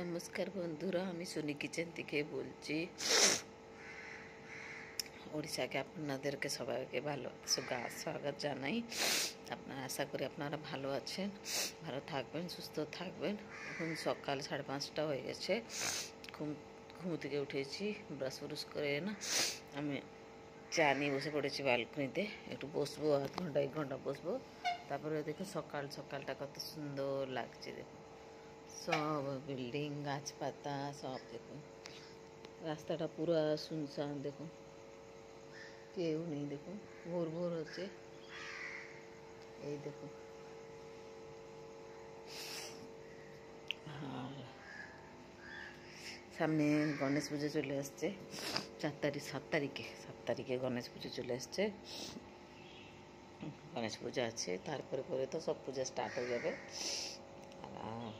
নমস্কার বন্ধুরা, আমি সোনি কিচেন থেকে বলছি। ওড়িশাকে আপনাদেরকে সবাইকে ভালো স্বাগত জানাই। আপনারা আশা করি আপনারা ভালো আছেন, ভালো থাকবেন, সুস্থ থাকবেন। এখন সকাল 5:30 হয়ে গেছে। ঘুম থেকে উঠেছি, ব্রাশ করে না আমি চা নিয়ে বসে পড়েছি ব্যালকনিতে। একটু বসবো, আধ ঘন্টা 1 ঘন্টা বসবো। তারপরে দেখুন সকালটা কত সুন্দর লাগছে। দেখুন সব বিল্ডিং, গাছপাতা সব দেখুন। রাস্তাটা পুরো শুনশান, দেখুন কেউ নেই। দেখুন ভোর হচ্ছে, এই দেখুন। আর সামনে গণেশ পুজো চলে আসছে। 7 তারিখে গণেশ পুজো চলে আসছে। গণেশ পূজা আছে, তারপরে তো সব পূজা স্টার্ট হয়ে যাবে। আর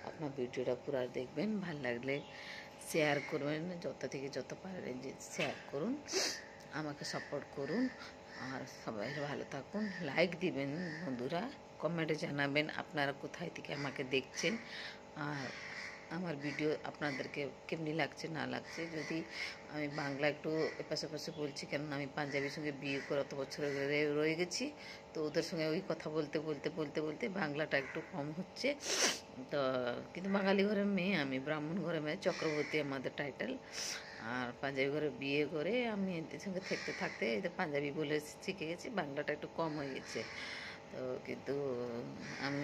আপনার ভিডিওটা পুরো দেখবেন, ভাল লাগলে শেয়ার করবেন, যত থেকে যত পারেন যে শেয়ার করুন, আমাকে সাপোর্ট করুন। আর সবাই ভালো থাকুন, লাইক দিবেন বন্ধুরা, কমেন্টে জানাবেন আপনারা কোথায় থেকে আমাকে দেখছেন, আর আমার ভিডিও আপনাদেরকে কেমনি লাগছে না লাগছে। যদি আমি বাংলা একটু এপাশে ওপাশে বলছি, কেননা আমি পাঞ্জাবির সঙ্গে বিয়ে করে অত বছর রয়ে গেছি, তো ওদের সঙ্গে ওই কথা বলতে বাংলাটা একটু কম হচ্ছে। তো কিন্তু বাঙালি ঘরের মেয়ে, আমি ব্রাহ্মণ ঘরের মেয়ে, চক্রবর্তী আমাদের টাইটেল। আর পাঞ্জাবি ঘরে বিয়ে করে আমি এদের সঙ্গে থাকতে এদের পাঞ্জাবি বলে শিখে গেছি, বাংলাটা একটু কম হয়ে গেছে। তো কিন্তু আমি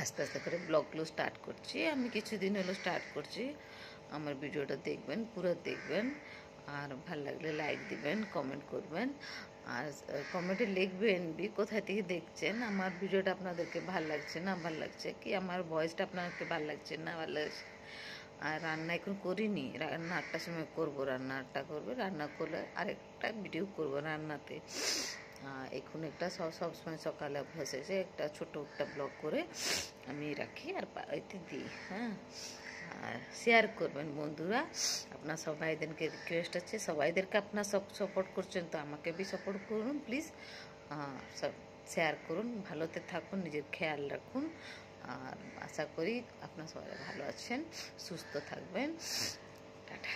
আস্তে আস্তে করে ব্লগগুলো স্টার্ট করছি। আমি কিছুদিন হলো স্টার্ট করছি। আমার ভিডিওটা দেখবেন, পুরো দেখবেন, আর ভাল লাগলে লাইক দিবেন, কমেন্ট করবেন, আর কমেন্টে লিখবেন কোথায় থেকে দেখছেন, আমার ভিডিওটা আপনাদেরকে ভাল লাগছে না ভাল লাগছে, কি আমার ভয়েসটা আপনাদেরকে ভাল লাগছে না ভাল লাগছে। আর রান্না এখন করিনি, রান্না 8টার সময় করবো, রান্না করলে আরেকটা ভিডিও করবো রান্নাতে। এখন একটা সবসময় সকালে অভ্যাস হয়েছে, একটা ছোটো একটা ব্লগ করে আমি রাখি আর এতে দিই। হ্যাঁ, আর শেয়ার করবেন বন্ধুরা। আপনার সবাইদেরকে রিকোয়েস্ট আছে, সবাইদেরকে আপনার সব সাপোর্ট করছেন, তো আমাকে भी সাপোর্ট করুন প্লিজ। সব শেয়ার করুন, ভালোতে থাকুন, নিজের খেয়াল রাখুন। আর আশা করি আপনার সবাই ভালো আছেন, সুস্থ থাকবেন। টাটা।